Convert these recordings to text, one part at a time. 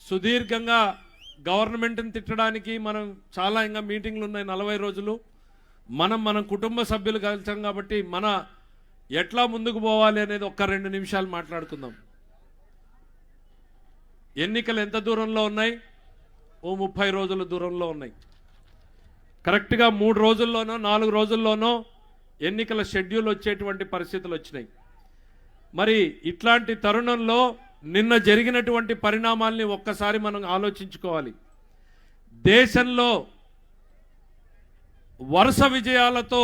సుదీర్ఘంగా గవర్నమెంట్ని తిట్టడానికి మనం చాలా ఇంకా మీటింగ్లు ఉన్నాయి 40 రోజులు. మన కుటుంబ సభ్యులు కలిసాం కాబట్టి మన ఎట్లా ముందుకు పోవాలి అనేది ఒక్క 2 నిమిషాలు మాట్లాడుకుందాం. ఎన్నికలు ఎంత దూరంలో ఉన్నాయి? ఓ 30 రోజుల దూరంలో ఉన్నాయి. కరెక్ట్గా 3 రోజుల్లోనో 4 రోజుల్లోనో ఎన్నికల షెడ్యూల్ వచ్చేటువంటి పరిస్థితులు వచ్చినాయి. మరి ఇట్లాంటి తరుణంలో నిన్న జరిగినటువంటి పరిణామాల్ని ఒక్కసారి మనం ఆలోచించుకోవాలి. దేశంలో వరుస విజయాలతో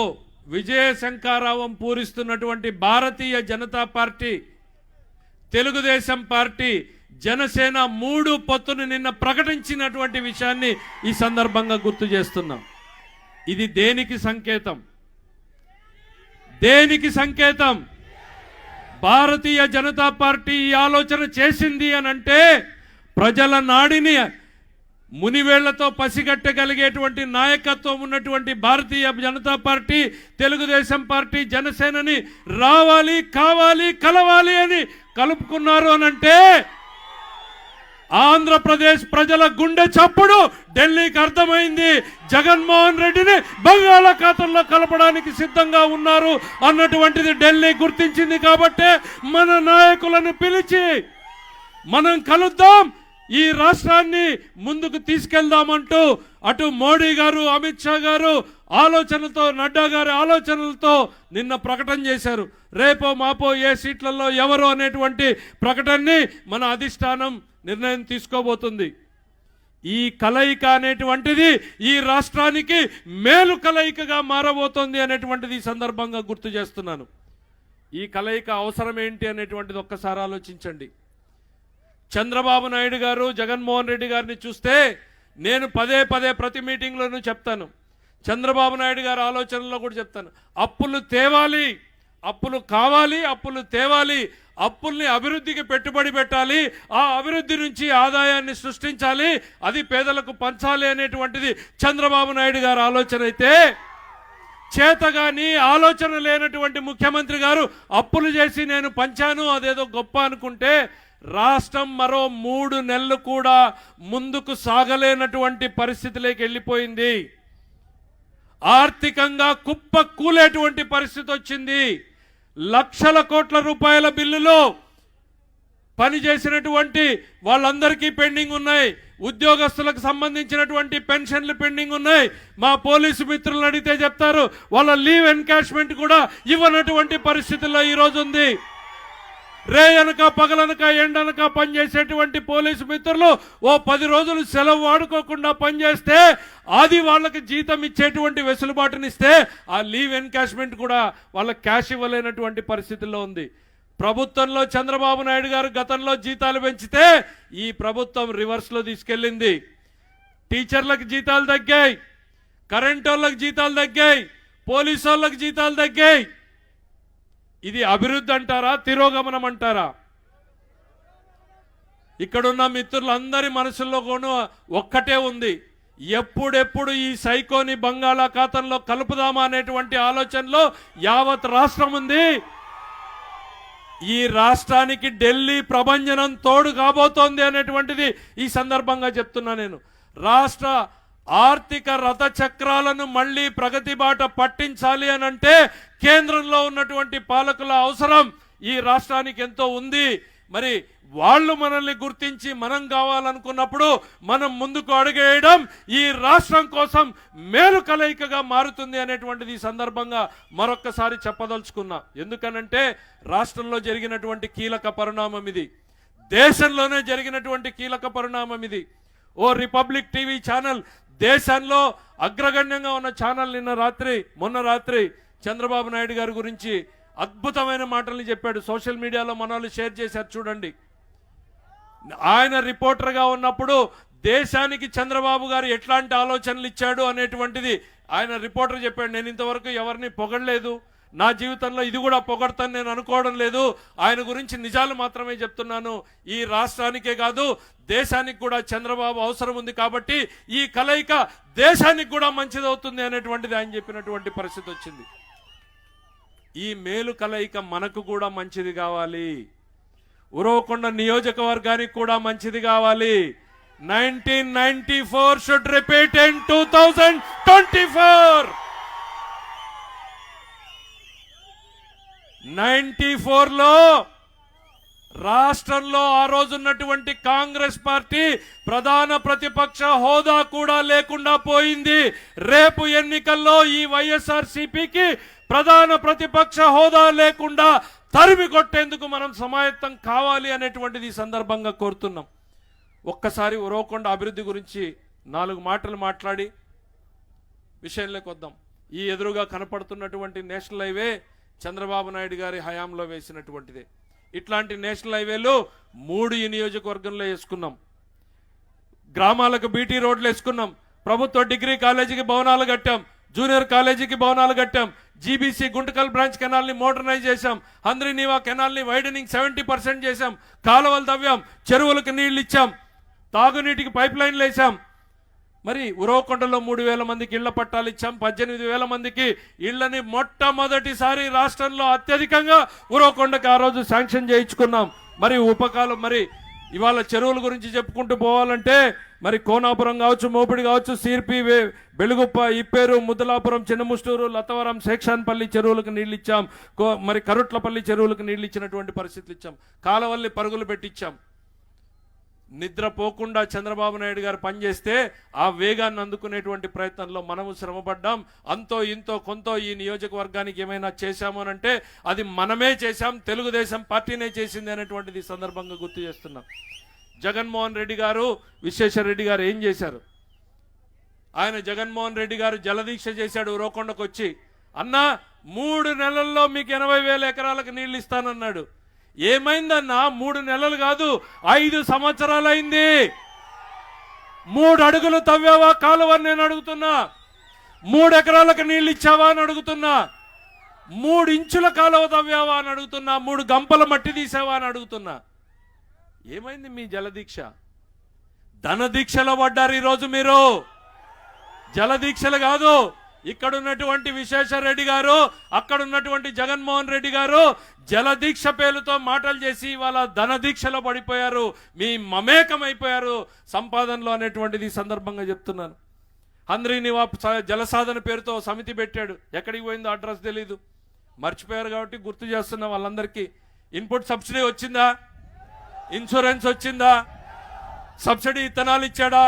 విజయ శంఖారావం పూరిస్తున్నటువంటి భారతీయ జనతా పార్టీ, తెలుగుదేశం పార్టీ, జనసేన 3 పొత్తును నిన్న ప్రకటించినటువంటి విషయాన్ని ఈ సందర్భంగా గుర్తు చేస్తున్నాం. ఇది దేనికి సంకేతం? దేనికి సంకేతం? భారతీయ జనతా పార్టీ ఈ ఆలోచన చేసింది అనంటే ప్రజల నాడిని మునివేళ్లతో పసిగట్టగలిగేటువంటి నాయకత్వం ఉన్నటువంటి భారతీయ జనతా పార్టీ, తెలుగుదేశం పార్టీ, జనసేనని రావాలి, కావాలి, కలవాలి అని కలుపుకున్నారు అనంటే ఆంధ్రప్రదేశ్ ప్రజల గుండె చప్పుడు ఢిల్లీకి అర్థమైంది. జగన్మోహన్ రెడ్డిని బంగాళాఖాతంలో కలపడానికి సిద్ధంగా ఉన్నారు అన్నటువంటిది ఢిల్లీ గుర్తించింది. కాబట్టే మన నాయకులను పిలిచి మనం కలుద్దాం, ఈ రాష్ట్రాన్ని ముందుకు తీసుకెళ్దామంటూ అటు మోడీ గారు, అమిత్ షా గారు ఆలోచనలతో, నడ్డా గారి ఆలోచనలతో నిన్న ప్రకటన చేశారు. రేపో మాపో ఏ సీట్లలో ఎవరు అనేటువంటి ప్రకటనని మన అధిష్టానం నిర్ణయం తీసుకోబోతుంది. ఈ కలయిక అనేటువంటిది ఈ రాష్ట్రానికి మేలు కలయికగా మారబోతోంది అనేటువంటిది ఈ సందర్భంగా గుర్తు చేస్తున్నాను. ఈ కలయిక అవసరం ఏంటి అనేటువంటిది ఒక్కసారి ఆలోచించండి. చంద్రబాబు నాయుడు గారు, జగన్మోహన్ రెడ్డి గారిని చూస్తే నేను పదే ప్రతి మీటింగ్లోనూ చెప్తాను, చంద్రబాబు నాయుడు గారి ఆలోచనలో కూడా చెప్తాను, అప్పులు తేవాలి, అప్పులు కావాలి, అప్పులు తేవాలి, అప్పుల్ని అభివృద్ధికి పెట్టుబడి పెట్టాలి, ఆ అభివృద్ధి నుంచి ఆదాయాన్ని సృష్టించాలి, అది పేదలకు పంచాలి అనేటువంటిది చంద్రబాబు నాయుడు గారి ఆలోచన అయితే, చేతగాని ఆలోచన లేనటువంటి ముఖ్యమంత్రి గారు అప్పులు చేసి నేను పంచాను అదేదో గొప్ప అనుకుంటే రాష్ట్రం మరో 3 నెలలు కూడా ముందుకు సాగలేనటువంటి పరిస్థితిలోకి వెళ్ళిపోయింది. ఆర్థికంగా కుప్ప కూలేటువంటి పరిస్థితి వచ్చింది. లక్షల కోట్ల రూపాయల బిల్లులో పనిచేసినటువంటి వాళ్ళందరికీ పెండింగ్ ఉన్నాయి. ఉద్యోగస్తులకు సంబంధించినటువంటి పెన్షన్లు పెండింగ్ ఉన్నాయి. మా పోలీసు మిత్రులను అడిగితే చెప్తారు వాళ్ళ లీవ్ ఎన్కాష్మెంట్ కూడా ఇవ్వనటువంటి పరిస్థితుల్లో ఈరోజు ఉంది. రేయనక పగలనక ఎండనక పనిచేసేటువంటి పోలీసు మిత్రులు ఓ 10 రోజులు సెలవు వాడుకోకుండా పనిచేస్తే అది వాళ్ళకి జీతం ఇచ్చేటువంటి వెసులుబాటునిస్తే ఆ లీవ్ ఎన్కాష్మెంట్ కూడా వాళ్ళకి క్యాష్ ఇవ్వలేనటువంటి పరిస్థితుల్లో ఉంది. ప్రభుత్వంలో చంద్రబాబు నాయుడు గారు గతంలో జీతాలు పెంచితే ఈ ప్రభుత్వం రివర్స్లో తీసుకెళ్ళింది. టీచర్లకు జీతాలు తగ్గాయి, కరెంట్ వాళ్ళకి జీతాలు తగ్గాయి, పోలీసు వాళ్ళకి జీతాలు తగ్గాయి. ఇది అభివృద్ధి అంటారా, తిరోగమనం అంటారా? ఇక్కడున్న మిత్రులందరి మనసుల్లో కూడా ఒక్కటే ఉంది, ఎప్పుడెప్పుడు ఈ సైకోని బంగాళాఖాతంలో కలుపుదామా అనేటువంటి ఆలోచనలో యావత్ రాష్ట్రం ఉంది. ఈ రాష్ట్రానికి ఢిల్లీ ప్రభంజనం తోడు కాబోతోంది అనేటువంటిది ఈ సందర్భంగా చెప్తున్నా. నేను రాష్ట్ర ఆర్థిక రథ చక్రాలను మళ్ళీ ప్రగతి బాట పట్టించాలి అనంటే కేంద్రంలో ఉన్నటువంటి పాలకుల అవసరం ఈ రాష్ట్రానికి ఎంతో ఉంది. మరి వాళ్ళు మనల్ని గుర్తించి మనం కావాలనుకున్నప్పుడు మనం ముందుకు అడుగేయడం ఈ రాష్ట్రం కోసం మేలు కలయికగా మారుతుంది అనేటువంటిది ఈ సందర్భంగా మరొక్కసారి చెప్పదలుచుకున్నా. ఎందుకనంటే రాష్ట్రంలో జరిగినటువంటి కీలక పరిణామం ఇది, దేశంలోనే జరిగినటువంటి కీలక పరిణామం ఇది. ఓ రిపబ్లిక్ టీవీ ఛానల్, దేశంలో అగ్రగణ్యంగా ఉన్న ఛానల్ మొన్న రాత్రి చంద్రబాబు నాయుడు గారి గురించి అద్భుతమైన మాటల్ని చెప్పాడు. సోషల్ మీడియాలో మన వాళ్ళు షేర్ చేశారు చూడండి. ఆయన రిపోర్టర్గా ఉన్నప్పుడు దేశానికి చంద్రబాబు గారు ఎట్లాంటి ఆలోచనలు ఇచ్చాడు అనేటువంటిది ఆయన రిపోర్టర్ చెప్పాడు. నేను ఇంతవరకు ఎవరిని పొగడలేదు, నా జీవితంలో ఇది కూడా పొగడతాను నేను అనుకోవడం లేదు, ఆయన గురించి నిజాలు మాత్రమే చెప్తున్నాను. ఈ రాష్ట్రానికే కాదు దేశానికి కూడా చంద్రబాబు అవసరం ఉంది, కాబట్టి ఈ కలయిక దేశానికి కూడా మంచిదవుతుంది అనేటువంటిది ఆయన చెప్పినటువంటి పరిస్థితి వచ్చింది. ఈ మేలు కలయిక మనకు కూడా మంచిది కావాలి, ఉరవకొండ నియోజకవర్గానికి కూడా మంచిది కావాలి, 1994 should repeat in 2024. 94లో రాష్ట్రంలో ఆ రోజున్నటువంటి కాంగ్రెస్ పార్టీ ప్రధాన ప్రతిపక్ష హోదా కూడా లేకుండా పోయింది. రేపు ఎన్నికల్లో ఈ వైఎస్ఆర్సీపీకి ప్రధాన ప్రతిపక్ష హోదా లేకుండా తరిమి కొట్టేందుకు మనం సమాయత్తం కావాలి అనేటువంటిది ఈ సందర్భంగా కోరుతున్నాం. ఒక్కసారి ఉరవకొండ అభివృద్ధి గురించి 4 మాటలు మాట్లాడి విషయంలోకి వద్దాం. ఈ ఎదురుగా కనపడుతున్నటువంటి నేషనల్ హైవే చంద్రబాబు నాయుడు గారి హయాంలో వేసినటువంటిదే. ఇట్లాంటి నేషనల్ హైవేలు 3 ఈ నియోజకవర్గంలో వేసుకున్నాం. గ్రామాలకు బీటీ రోడ్లు వేసుకున్నాం. ప్రభుత్వ డిగ్రీ కాలేజీకి భవనాలు కట్టాం. జూనియర్ కాలేజీకి భవనాలు కట్టాం. జీబీసీ గుంటకల్ బ్రాంచ్ కెనాల్ని మోడర్నైజ్ చేశాం. హంద్రీనీవా కెనాల్ని వైడనింగ్ 70% చేశాం. కాలువలు తవ్వాం. చెరువులకు నీళ్లు ఇచ్చాం. తాగునీటికి పైప్ లైన్లు వేసాం. మరి ఉరవకొండలో 3,000 మందికి ఇళ్ల పట్టాలు ఇచ్చాం. 18,000 మందికి ఇళ్లని మొట్టమొదటిసారి రాష్ట్రంలో అత్యధికంగా ఉరవకొండకి ఆ రోజు శాంక్షన్ చేయించుకున్నాం. మరి ఉపకాలం మరి ఇవాళ చెరువుల గురించి చెప్పుకుంటూ పోవాలంటే మరి కోనాపురం కావచ్చు, మోపిడి కావచ్చు, సిర్పి, బెలుగుప్ప, ఇప్పేరు, ముద్దలాపురం, చిన్నముష్టూరు, లతవరం, శేక్షాన్పల్లి చెరువులకు నీళ్ళు ఇచ్చాం. మరి కరుట్లపల్లి చెరువులకు నీళ్ళు ఇచ్చినటువంటి పరిస్థితులు ఇచ్చాం. కాలవల్లి పరుగులు పెట్టించాం. నిద్రపోకుండా చంద్రబాబు నాయుడు గారు పనిచేస్తే ఆ వేగాన్ని అందుకునేటువంటి ప్రయత్నంలో మనము శ్రమపడ్డాం. అంతో ఇంతో కొంత ఈ నియోజకవర్గానికి ఏమైనా చేశామోనంటే అది మనమే చేశాం, తెలుగుదేశం పార్టీనే చేసింది అనేటువంటిది సందర్భంగా గుర్తు చేస్తున్నాం. జగన్మోహన్ రెడ్డి గారు, విశ్వేశ్వరరెడ్డి గారు ఏం చేశారు? ఆయన జగన్మోహన్ రెడ్డి గారు జలదీక్ష చేశాడు. ఉరవకొండకు వచ్చి, అన్నా 3 నెలల్లో మీకు 80,000 ఎకరాలకు నీళ్లు ఇస్తానన్నాడు. ఏమైందన్నా? 3 నెలలు కాదు, 5 సంవత్సరాలైంది. 3 అడుగులు తవ్వావా కాలువని నేను అడుగుతున్నా. 3 ఎకరాలకు నీళ్ళు ఇచ్చావా అని అడుగుతున్నా. 3 ఇంచుల కాలువ తవ్వావా అని అడుగుతున్నా. 3 గంపల మట్టి తీసావా అని అడుగుతున్నా. ఏమైంది మీ జలదీక్ష? ధనదీక్షలో పడ్డారు ఈరోజు మీరు. జలదీక్షలు కాదు. ఇక్కడ ఉన్నటువంటి విశ్వేశ్వరరెడ్డి గారు, అక్కడ ఉన్నటువంటి జగన్మోహన్ రెడ్డి గారు జలదీక్ష పేరుతో మాటలు చేసి వాళ్ళ ధనదీక్షలో పడిపోయారు. మీ మమేకమైపోయారు సంపాదనలో అనేటువంటిది సందర్భంగా చెప్తున్నాను. హంద్రీనీవా జలసాధన పేరుతో సమితి పెట్టాడు. ఎక్కడికి పోయిందో అడ్రస్ తెలీదు. మర్చిపోయారు కాబట్టి గుర్తు చేస్తున్నా వాళ్ళందరికీ. ఇన్పుట్ సబ్సిడీ వచ్చిందా? ఇన్సూరెన్స్ వచ్చిందా? సబ్సిడీ ఇత్తనాలు ఇచ్చాడా?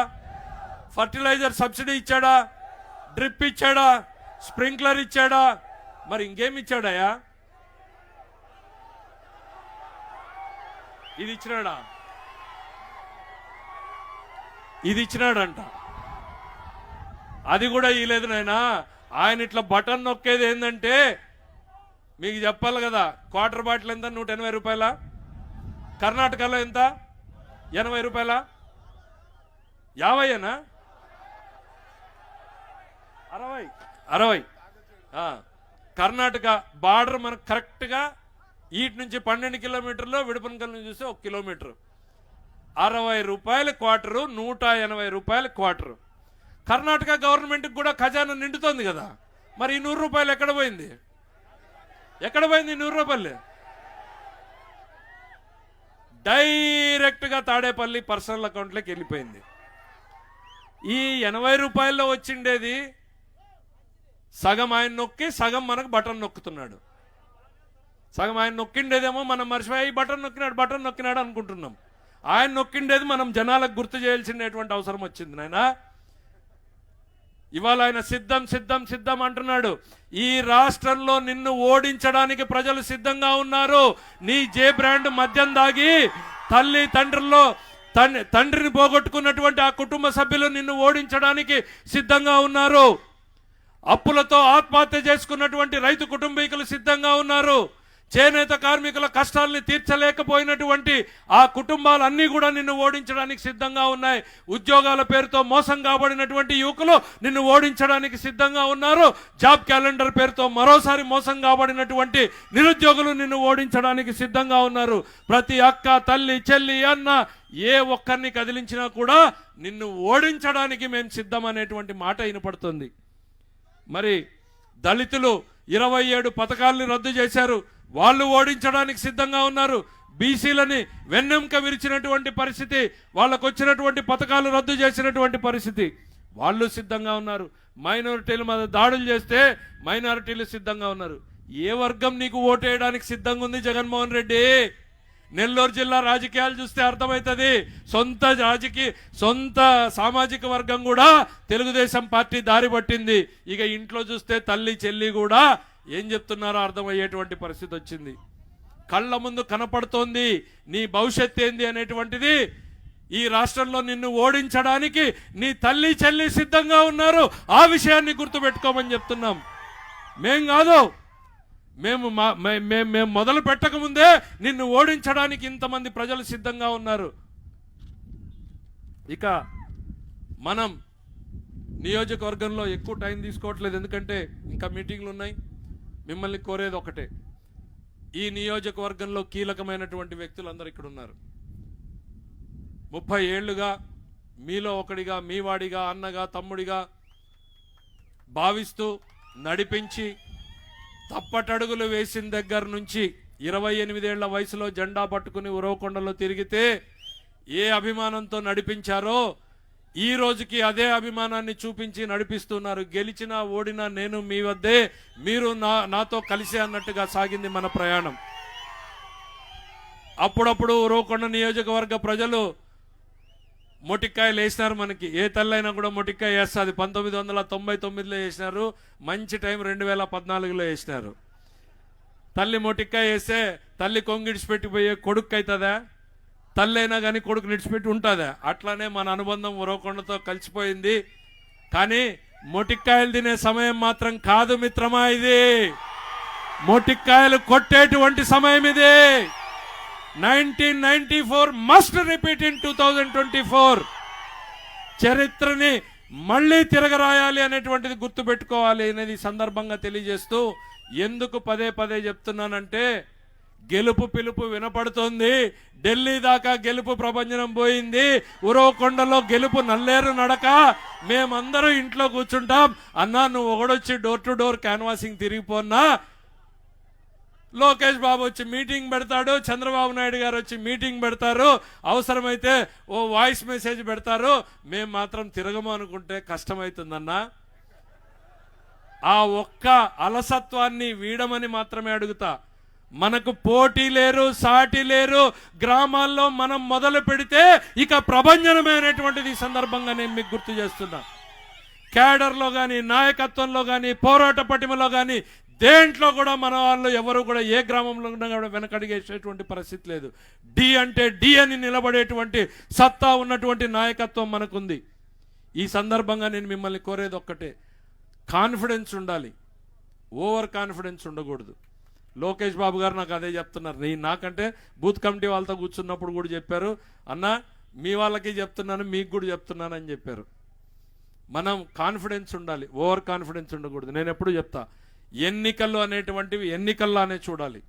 ఫర్టిలైజర్ సబ్సిడీ ఇచ్చాడా? డ్రిప్ ఇచ్చాడా? స్ప్రింక్లర్ ఇచ్చాడా? మరి ఇంకేమి ఇచ్చాడయా? ఇది ఇచ్చినాడా? ఇది ఇచ్చినాడంట. అది కూడా ఇవ్వలేదు నాయనా. ఆయన ఇట్లా బటన్ నొక్కేది ఏంటంటే మీకు చెప్పాలి కదా. క్వార్టర్ బాటిల్ ఎంత? 180 రూపాయల. కర్ణాటకలో ఎంత? 80 రూపాయల. 50ఏనా? 60. కర్ణాటక బార్డర్ మనకు కరెక్ట్గా ఈటి నుంచి 12 కిలోమీటర్లు, విడుపనకల్ నుంచి చూస్తే 1 కిలోమీటర్. 60 రూపాయల క్వార్టరు, 180 రూపాయల క్వార్టరు. కర్ణాటక గవర్నమెంట్కి కూడా ఖజానా నిండుతోంది కదా. మరి ఈ 100 రూపాయలు ఎక్కడ పోయింది? ఎక్కడ పోయింది 100 రూపాయలు? డైరెక్ట్గా తాడేపల్లి పర్సనల్ అకౌంట్లోకి వెళ్ళిపోయింది. ఈ 80 రూపాయల్లో వచ్చిండేది సగం ఆయన నొక్కి సగం మనకు బటన్ నొక్కుతున్నాడు. సగం ఆయన నొక్కిండేదేమో మనం మర్చిపోయి బటన్ నొక్కినాడు అనుకుంటున్నాం. ఆయన నొక్కిండేది మనం జనాలకు గుర్తు చేయాల్సినటువంటి అవసరం వచ్చింది నాయన. ఇవాళ ఆయన సిద్ధం అంటున్నాడు. ఈ రాష్ట్రంలో నిన్ను ఓడించడానికి ప్రజలు సిద్ధంగా ఉన్నారు. నీ జే బ్రాండ్ మద్యం దాగి తల్లి తండ్రిని పోగొట్టుకున్నటువంటి ఆ కుటుంబ సభ్యులు నిన్ను ఓడించడానికి సిద్ధంగా ఉన్నారు. అప్పులతో ఆత్మహత్య చేసుకున్నటువంటి రైతు కుటుంబీకులు సిద్ధంగా ఉన్నారు. చేనేత కార్మికుల కష్టాలని తీర్చలేకపోయినటువంటి ఆ కుటుంబాలన్నీ కూడా నిన్ను ఓడించడానికి సిద్ధంగా ఉన్నాయి. ఉద్యోగాల పేరుతో మోసం కాబడినటువంటి యువకులు నిన్ను ఓడించడానికి సిద్ధంగా ఉన్నారు. జాబ్ క్యాలెండర్ పేరుతో మరోసారి మోసం కాబడినటువంటి నిరుద్యోగులు నిన్ను ఓడించడానికి సిద్ధంగా ఉన్నారు. ప్రతి అక్క, తల్లి, చెల్లి, అన్న ఏ ఒక్కరిని కదిలించినా కూడా నిన్ను ఓడించడానికి మేము సిద్ధం అనేటువంటి మాట వినపడుతుంది. మరి దళితులు 27 పథకాలని రద్దు చేశారు. వాళ్ళు ఓడించడానికి సిద్ధంగా ఉన్నారు. బీసీలని వెన్నెముక విరిచినటువంటి పరిస్థితి, వాళ్ళకు వచ్చినటువంటి పథకాలు రద్దు చేసినటువంటి పరిస్థితి. వాళ్ళు సిద్ధంగా ఉన్నారు. మైనారిటీల మీద దాడులు చేస్తే మైనారిటీలు సిద్ధంగా ఉన్నారు. ఏ వర్గం నీకు ఓటేయడానికి సిద్ధంగా ఉంది జగన్మోహన్ రెడ్డి? నెల్లూరు జిల్లా రాజకీయాలు చూస్తే అర్థమవుతుంది. సొంత సామాజిక వర్గం కూడా తెలుగుదేశం పార్టీ దారి పట్టింది. ఇక ఇంట్లో చూస్తే తల్లి చెల్లి కూడా ఏం చెప్తున్నారో అర్థమయ్యేటువంటి పరిస్థితి వచ్చింది. కళ్ళ ముందు కనపడుతోంది నీ భవిష్యత్ ఏంది అనేటువంటిది. ఈ రాష్ట్రంలో నిన్ను ఓడించడానికి నీ తల్లి చెల్లి సిద్ధంగా ఉన్నారు. ఆ విషయాన్ని గుర్తుపెట్టుకోమని చెప్తున్నాం. మేం కాదు, మేము మొదలు పెట్టకముందే నిన్ను ఓడించడానికి ఇంతమంది ప్రజలు సిద్ధంగా ఉన్నారు. ఇక మనం నియోజకవర్గంలో ఎక్కువ టైం తీసుకోవట్లేదు, ఎందుకంటే ఇంకా మీటింగ్లు ఉన్నాయి. మిమ్మల్ని కోరేది ఒకటే, ఈ నియోజకవర్గంలో కీలకమైనటువంటి వ్యక్తులు అందరూ ఇక్కడ ఉన్నారు. 30 ఏళ్లుగా మీలో ఒకడిగా, మీ వాడిగా, అన్నగా, తమ్ముడిగా భావిస్తూ నడిపించి తప్పటడుగులు వేసిన దగ్గర నుంచి 28 ఏళ్ల వయసులో జెండా పట్టుకుని ఉరవకొండలో తిరిగితే ఏ అభిమానంతో నడిపించారో ఈ రోజుకి అదే అభిమానాన్ని చూపించి నడిపిస్తున్నారు. గెలిచినా ఓడినా నేను మీ వద్దే, మీరు నాతో కలిసే అన్నట్టుగా సాగింది మన ప్రయాణం. అప్పుడప్పుడు ఉరవకొండ నియోజకవర్గ ప్రజలు మొటిక్కాయలు వేసినారు. మనకి ఏ తల్లైనా కూడా మొటిక్కాయ వేస్తుంది. 1999లో వేసినారు, మంచి టైం 2014లో వేసినారు. తల్లి మొటిక్కాయ వేస్తే తల్లి కొంగిడిచిపెట్టిపోయే కొడుకు అవుతుందా? తల్లి అయినా కానీ కొడుకు నిడిచిపెట్టి ఉంటుందా? అట్లానే మన అనుబంధం ఉరవకొండతో కలిసిపోయింది. కానీ మొటిక్కాయలు తినే సమయం మాత్రం కాదు మిత్రమా ఇది. మొటిక్కాయలు కొట్టేటువంటి సమయం ఇది. 1994 మస్ట్ రిపీట్ ఇన్ 2024. చరిత్రని మళ్ళీ తిరగరాయాలి అనేటువంటిది గుర్తుపెట్టుకోవాలి అనేది సందర్భంగా తెలియజేస్తూ, ఎందుకు పదే పదే చెప్తున్నానంటే, గెలుపు పిలుపు వినపడుతోంది. ఢిల్లీ దాకా గెలుపు ప్రభంజనం పోయింది. ఉరవకొండలో గెలుపు నల్లేరు నడక. మేమందరూ ఇంట్లో కూర్చుంటాం. అన్నా నువ్వు ఒకడొచ్చి డోర్ టు డోర్ క్యాన్వాసింగ్ తిరిగిపోన్నా, లోకేష్ బాబు వచ్చి మీటింగ్ పెడతాడు, చంద్రబాబు నాయుడు గారు వచ్చి మీటింగ్ పెడతారు, అవసరమైతే ఓ వాయిస్ మెసేజ్ పెడతారు. మేము మాత్రం తిరగము అనుకుంటే కష్టమవుతుందన్నా. ఆ ఒక్క అలసత్వాన్ని వీడమని మాత్రమే అడుగుతా. మనకు పోటీ లేరు, సాటి లేరు. గ్రామాల్లో మనం మొదలు పెడితే ఇక ప్రభంజనమైనటువంటిది ఈ సందర్భంగా నేను మీకు గుర్తు చేస్తున్నా. క్యాడర్లో కానీ, నాయకత్వంలో కానీ, పోరాట పటిమలో కానీ, దేంట్లో కూడా మన వాళ్ళు ఎవరు కూడా ఏ గ్రామంలో కూడా వెనకడిగేసేటువంటి పరిస్థితి లేదు. డి అంటే డి అని నిలబడేటువంటి సత్తా ఉన్నటువంటి నాయకత్వం మనకుంది. ఈ సందర్భంగా నేను మిమ్మల్ని కోరేది ఒక్కటే, కాన్ఫిడెన్స్ ఉండాలి, ఓవర్ కాన్ఫిడెన్స్ ఉండకూడదు. లోకేష్ బాబు గారు నాకు అదే చెప్తున్నారు. నాకంటే బూత్ కమిటీ వాళ్ళతో కూర్చున్నప్పుడు కూడా చెప్పారు, అన్న మీ వాళ్ళకి చెప్తున్నాను, మీకు కూడా చెప్తున్నాను అని చెప్పారు. మనం కాన్ఫిడెన్స్ ఉండాలి, ఓవర్ కాన్ఫిడెన్స్ ఉండకూడదు. నేను ఎప్పుడు చెప్తా, ఎన్నికలు అనేటువంటివి ఎన్నికల్లానే చూడాలి.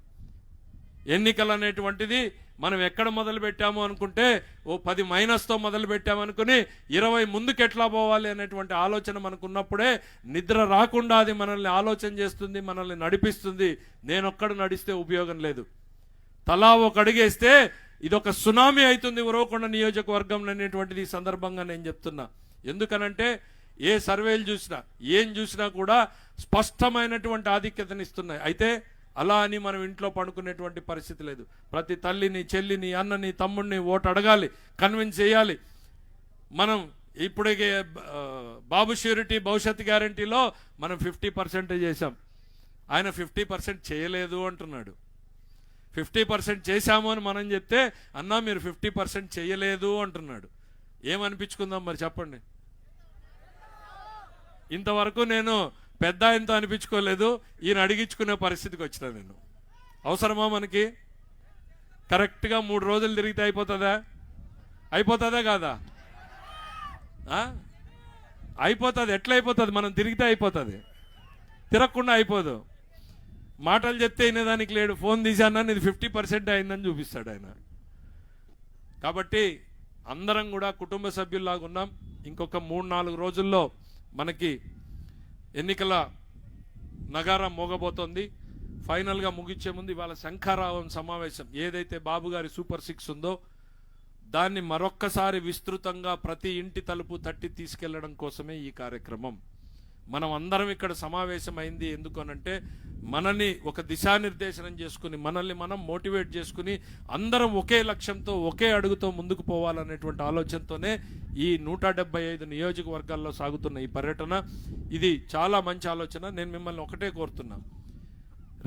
ఎన్నికలు అనేటువంటిది మనం ఎక్కడ మొదలు పెట్టాము అనుకుంటే ఓ 10 మైనస్తో మొదలు పెట్టామనుకుని 20 ముందుకు ఎట్లా పోవాలి అనేటువంటి ఆలోచన మనకున్నప్పుడే నిద్ర రాకుండా అది మనల్ని ఆలోచన చేస్తుంది, మనల్ని నడిపిస్తుంది. నేనొక్కడు నడిస్తే ఉపయోగం లేదు. తలా ఒక అడుగేస్తే ఇదొక సునామీ అవుతుంది ఉరవకొండ నియోజకవర్గం అనేటువంటిది ఈ సందర్భంగా నేను చెప్తున్నా. ఎందుకనంటే ఏ సర్వేలు చూసినా, ఏం చూసినా కూడా స్పష్టమైనటువంటి ఆధిక్యతనిస్తున్నాయి. అయితే అలా అని మనం ఇంట్లో పడుకునేటువంటి పరిస్థితి లేదు. ప్రతి తల్లిని, చెల్లిని, అన్నని, తమ్ముడిని ఓటు అడగాలి, కన్విన్స్ చేయాలి. మనం ఇప్పుడే బాబు ష్యూరిటీ భవిష్యత్ గ్యారంటీలో మనం 50% చేశాం. ఆయన 50% చేయలేదు అంటున్నాడు. 50% చేశాము అని మనం చెప్తే, అన్నా మీరు 50% చేయలేదు అంటున్నాడు. ఏమనిపించుకుందాం మరి చెప్పండి. ఇంతవరకు నేను పెద్ద ఆయనతో అనిపించుకోలేదు, ఈయన అడిగించుకునే పరిస్థితికి వచ్చిన నేను. అవసరమా మనకి? కరెక్ట్గా 3 రోజులు తిరిగితే అయిపోతుందా? అయిపోతుందా కాదా? అయిపోతుంది. ఎట్లా అయిపోతుంది? మనం తిరిగితే అయిపోతుంది, తిరగకుండా అయిపోదు. మాటలు చెప్తే వినేదానికి లేడు. ఫోన్ తీసానా ఇది 50% అయిందని చూపిస్తాడు ఆయన. కాబట్టి అందరం కూడా కుటుంబ సభ్యుల్లాగా ఉన్నాం. ఇంకొక 3-4 రోజుల్లో మనకి ఎన్నికల నగారం మోగబోతోంది. ఫైనల్గా ముగించే ముందు ఇవాళ శంఖారావం సమావేశం ఏదైతే బాబు గారి సూపర్ 6 ఉందో దాన్ని మరొక్కసారి విస్తృతంగా ప్రతి ఇంటి తలుపు తట్టి తీసుకెళ్లడం కోసమే ఈ కార్యక్రమం. మనం అందరం ఇక్కడ సమావేశమైంది ఎందుకనంటే మనని ఒక దిశానిర్దేశనం చేసుకుని మనల్ని మనం మోటివేట్ చేసుకుని అందరం ఒకే లక్ష్యంతో ఒకే అడుగుతో ముందుకు పోవాలనేటువంటి ఆలోచనతోనే ఈ 175 నియోజకవర్గాల్లో సాగుతున్న ఈ పర్యటన. ఇది చాలా మంచి ఆలోచన. నేను మిమ్మల్ని ఒకటే కోరుతున్నా,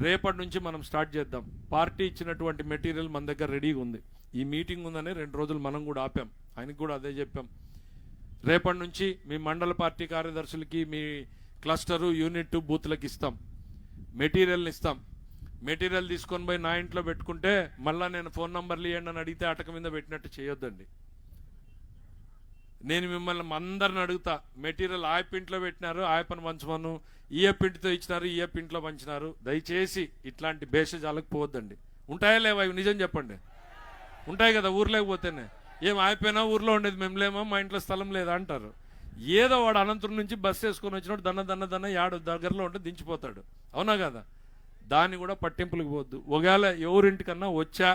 రేపటి నుంచి మనం స్టార్ట్ చేద్దాం. పార్టీ ఇచ్చినటువంటి మెటీరియల్ మన దగ్గర రెడీగా ఉంది. ఈ మీటింగ్ ఉందని 2 రోజులు మనం కూడా ఆపాం, ఆయనకు కూడా అదే చెప్పాం. రేపటి నుంచి మీ మండల పార్టీ కార్యదర్శులకి మీ క్లస్టరు యూనిట్ బూత్లకు ఇస్తాం, మెటీరియల్ని ఇస్తాం. మెటీరియల్ తీసుకొని పోయి నా ఇంట్లో పెట్టుకుంటే మళ్ళీ నేను ఫోన్ నంబర్లు ఇవ్వండి అని అడిగితే అటక మీద పెట్టినట్టు చేయొద్దండి. నేను మిమ్మల్ని అందరిని అడుగుతా, మెటీరియల్ ఆయప్ప ఇంట్లో పెట్టినారు ఆయప్పని పంచమను, ఈయప్ప ఇంటితో ఇచ్చినారు ఈయప్ప ఇంట్లో పంచినారు. దయచేసి ఇట్లాంటి భేషజాలకు పోవద్దండి. ఉంటాయా లేవా ఇవి? నిజం చెప్పండి. ఉంటాయి కదా, ఊర్లోకి పోతేనే ఏం అయిపోయినా ఊర్లో ఉండేది మేము లేమో, మా ఇంట్లో స్థలం లేదా అంటారు. ఏదో వాడు అనంతరం నుంచి బస్సు వేసుకొని వచ్చినప్పుడు దన్న యాడు దగ్గరలో ఉంటే దించిపోతాడు. అవునా కదా? దాన్ని కూడా పట్టింపులకు పోవద్దు. ఒకవేళ ఎవరింటికన్నా వచ్చా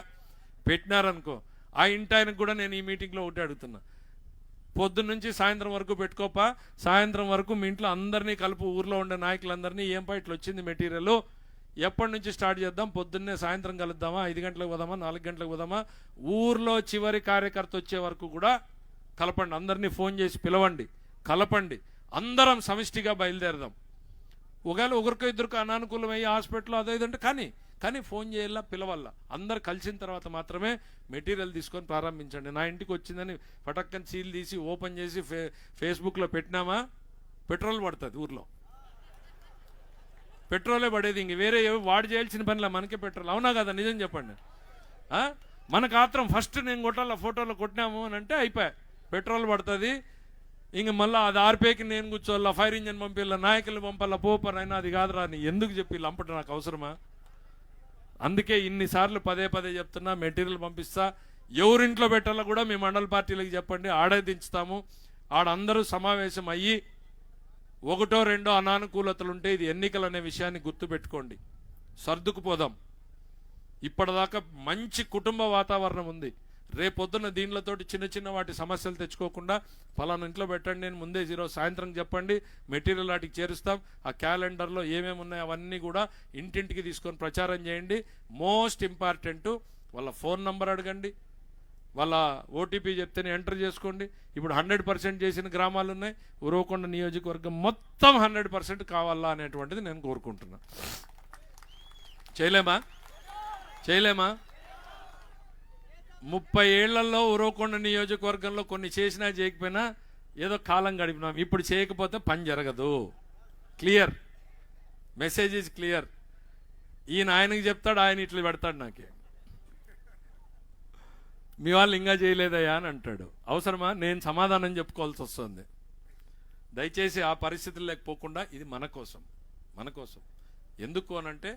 పెట్టినారనుకో, ఆ ఇంటి ఆయనకు కూడా నేను ఈ మీటింగ్లో ఒకటి అడుగుతున్నా, పొద్దున్న నుంచి సాయంత్రం వరకు పెట్టుకోపా, సాయంత్రం వరకు మీ ఇంట్లో అందరినీ కలుపు, ఊర్లో ఉండే నాయకులందరినీ ఏంపా ఇట్లా వచ్చింది మెటీరియల్, ఎప్పటి నుంచి స్టార్ట్ చేద్దాం, పొద్దున్నే సాయంత్రం కలుద్దామా, 5 గంటలకు పోదామా, 4 గంటలకు పోదామా, ఊర్లో చివరి కార్యకర్త వచ్చే వరకు కూడా కలపండి. అందరినీ ఫోన్ చేసి పిలవండి, కలపండి, అందరం సమిష్టిగా బయలుదేరదాం. ఒకవేళ ఒకరికో ఇద్దరికో అనానుకూలమయ్యి హాస్పిటల్లో అదేదంటే కానీ ఫోన్ చేయాల, పిలవల్ల. అందరు కలిసిన తర్వాత మాత్రమే మెటీరియల్ తీసుకొని ప్రారంభించండి. నా ఇంటికి వచ్చిందని పటక్కని సీల్ తీసి ఓపెన్ చేసి ఫేస్బుక్లో పెట్టినామా, పెట్రోల్ పడుతుంది ఊర్లో, పెట్రోలే పడేది. ఇంక వేరే వాడు చేయాల్సిన పనిలా మనకే పెట్రోల్. అవునా కదా? నిజం చెప్పండి. మనకు ఆత్రం ఫస్ట్ నేను కొట్టాల, ఫోటోలో కొట్టినాము అని అంటే అయిపోయా, పెట్రోల్ పడుతుంది. ఇంక మళ్ళీ అది ఆర్పేకి నేను కూర్చోవాలా, ఫైర్ ఇంజన్ పంపిల్లా, నాయకులు పంపాలా, పోపరైనా అది కాదురా అని ఎందుకు చెప్పి లంపట నాకు అవసరమా? అందుకే ఇన్నిసార్లు పదే చెప్తున్నా, మెటీరియల్ పంపిస్తా. ఎవరింట్లో పెట్టాలో కూడా మీ మండల పార్టీలకు చెప్పండి, ఆడే దించుతాము. ఆడందరూ సమావేశం అయ్యి ఒకటో రెండో అనానుకూలతలుంటే ఇది ఎన్నికలు అనే విషయాన్ని గుర్తుపెట్టుకోండి, సర్దుకుపోదాం. ఇప్పటిదాకా మంచి కుటుంబ వాతావరణం ఉంది. రేపొద్దున దీనిలతోటి చిన్న వాటి సమస్యలు తెచ్చుకోకుండా ఫలానా ఇంట్లో పెట్టండి నేను ముందే సాయంత్రం చెప్పండి, మెటీరియల్ వాటికి చేరుస్తాం. ఆ క్యాలెండర్లో ఏమేమి ఉన్నాయో అవన్నీ కూడా ఇంటింటికి తీసుకొని ప్రచారం చేయండి. మోస్ట్ ఇంపార్టెంట్, వాళ్ళ ఫోన్ నంబర్ అడగండి, వాళ్ళ ఓటీపీ చెప్తేనే ఎంటర్ చేసుకోండి. ఇప్పుడు 100% చేసిన గ్రామాలు ఉన్నాయి. ఉరవకొండ నియోజకవర్గం మొత్తం 100% కావాలా అనేటువంటిది నేను కోరుకుంటున్నా. చేయలేమా? 30 ఏళ్లలో ఉరవకొండ నియోజకవర్గంలో కొన్ని చేసినా చేయకపోయినా ఏదో కాలం గడిపినాం. ఇప్పుడు చేయకపోతే పని జరగదు. Clear message is clear. ఈయన ఆయనకి చెప్తాడు, ఆయన ఇట్లా పెడతాడు నాకే, మీ వాళ్ళు ఇంకా చేయలేదయ్యా అని అంటాడు. అవసరమా? నేను సమాధానం చెప్పుకోవాల్సి వస్తుంది. దయచేసి ఆ పరిస్థితులు లేకపోకుండా ఇది మన కోసం. ఎందుకు అనంటే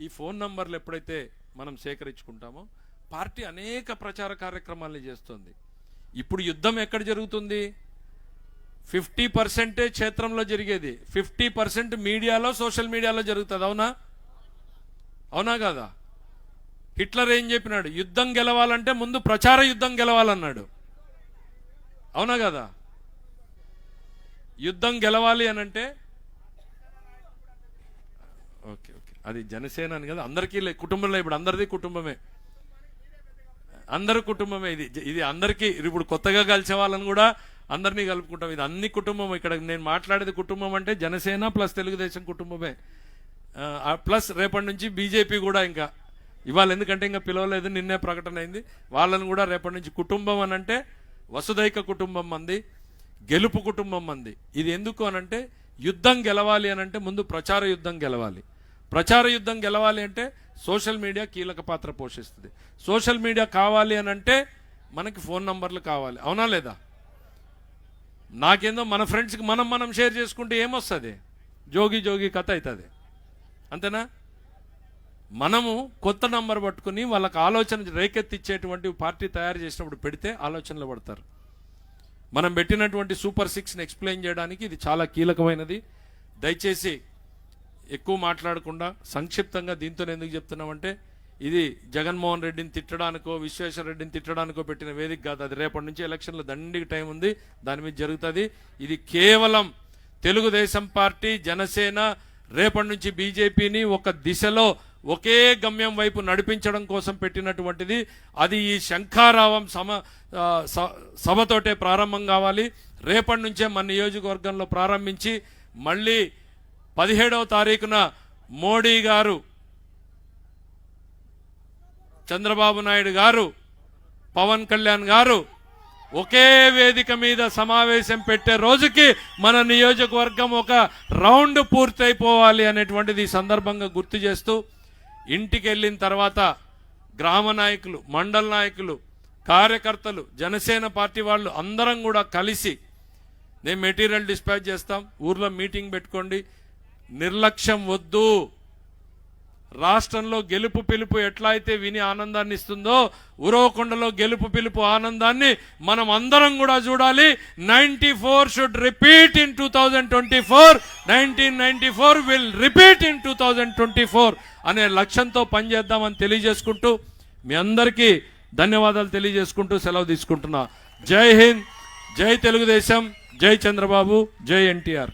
ఈ ఫోన్ నంబర్లు ఎప్పుడైతే మనం సేకరించుకుంటామో పార్టీ అనేక ప్రచార కార్యక్రమాలను చేస్తుంది. ఇప్పుడు యుద్ధం ఎక్కడ జరుగుతుంది? 50% క్షేత్రంలో జరిగేది, 50% మీడియాలో, సోషల్ మీడియాలో జరుగుతుంది. అవునా కాదా? హిట్లర్ ఏం చెప్పినాడు? యుద్ధం గెలవాలంటే ముందు ప్రచార యుద్ధం గెలవాలన్నాడు. అవునా కదా? యుద్ధం గెలవాలి అనంటే ఓకే అది జనసేన అని కదా, అందరికీ కుటుంబంలో ఇప్పుడు అందరిది కుటుంబమే, అందరి కుటుంబమే. ఇది అందరికీ. ఇప్పుడు కొత్తగా కలిసే వాళ్ళని కూడా అందరినీ కలుపుకుంటాం. ఇది అన్ని కుటుంబం. ఇక్కడ నేను మాట్లాడేది కుటుంబం అంటే జనసేన ప్లస్ తెలుగుదేశం కుటుంబమే, ప్లస్ రేపటి నుంచి బీజేపీ కూడా. ఇంకా ఇవాళ ఎందుకంటే ఇంకా పిలవలేదు, నిన్నే ప్రకటన అయింది. వాళ్ళని కూడా రేపటి నుంచి కుటుంబం అనంటే వసుదైక కుటుంబం మంది, గెలుపు కుటుంబం మంది. ఇది ఎందుకు అనంటే యుద్ధం గెలవాలి అనంటే ముందు ప్రచార యుద్ధం గెలవాలి. ప్రచార యుద్ధం గెలవాలి అంటే సోషల్ మీడియా కీలక పాత్ర పోషిస్తుంది. సోషల్ మీడియా కావాలి అనంటే మనకి ఫోన్ నంబర్లు కావాలి. అవునా లేదా? నాకేందో మన ఫ్రెండ్స్కి మనం షేర్ చేసుకుంటే ఏమొస్తుంది? జోగి కథ అవుతుంది. అంతేనా? మనము కొత్త నంబర్ పట్టుకుని వాళ్ళకి ఆలోచన రేకెత్తిచ్చేటువంటి పార్టీ తయారు చేసినప్పుడు పెడితే ఆలోచనలు పడతారు. మనం పెట్టినటువంటి సూపర్ 6ని ఎక్స్ప్లెయిన్ చేయడానికి ఇది చాలా కీలకమైనది. దయచేసి ఎక్కువ మాట్లాడకుండా సంక్షిప్తంగా దీంతో ఎందుకు చెప్తున్నామంటే ఇది జగన్మోహన్ రెడ్డిని తిట్టడానికో విశ్వేశ్వర రెడ్డిని తిట్టడానికో పెట్టిన వేదిక కాదు. అది రేపటి నుంచి ఎలక్షన్లు దండికి టైం ఉంది, దాని మీద జరుగుతుంది. ఇది కేవలం తెలుగుదేశం పార్టీ, జనసేన, రేపటి నుంచి బీజేపీని ఒక దిశలో ఒకే గమ్యం వైపు నడిపించడం కోసం పెట్టినటువంటిది. అది ఈ శంఖారావం సభతోటే ప్రారంభం కావాలి. రేపటి నుంచే మన నియోజకవర్గంలో ప్రారంభించి మళ్ళీ 17వ తారీఖున మోడీ గారు, చంద్రబాబు నాయుడు గారు, పవన్ కళ్యాణ్ గారు ఒకే వేదిక మీద సమావేశం పెట్టే రోజుకి మన నియోజకవర్గం ఒక రౌండ్ పూర్తయిపోవాలి అనేటువంటిది ఈ సందర్భంగా గుర్తు చేస్తూ, ఇంటికి వెళ్ళిన తర్వాత గ్రామ నాయకులు, మండల నాయకులు, కార్యకర్తలు, జనసేన పార్టీ వాళ్ళు అందరం కూడా కలిసి నేను మెటీరియల్ డిస్పాచ్ చేస్తాం. ఊర్లో మీటింగ్ పెట్టుకోండి. నిర్లక్ష్యం వద్దు. రాష్ట్రంలో గెలుపు పిలుపు ఎట్లా అయితే విని ఆనందాన్ని ఇస్తుందో ఉరవకొండలో గెలుపు పిలుపు ఆనందాన్ని మనం అందరం కూడా చూడాలి. 94 should repeat in 2024, 1994 will repeat in 2024 అనే లక్ష్యంతో పనిచేద్దామని తెలియజేసుకుంటూ మీ అందరికీ ధన్యవాదాలు తెలియజేసుకుంటూ సెలవు తీసుకుంటున్నా. జై హింద్, జై తెలుగుదేశం, జై చంద్రబాబు, జై ఎన్టీఆర్.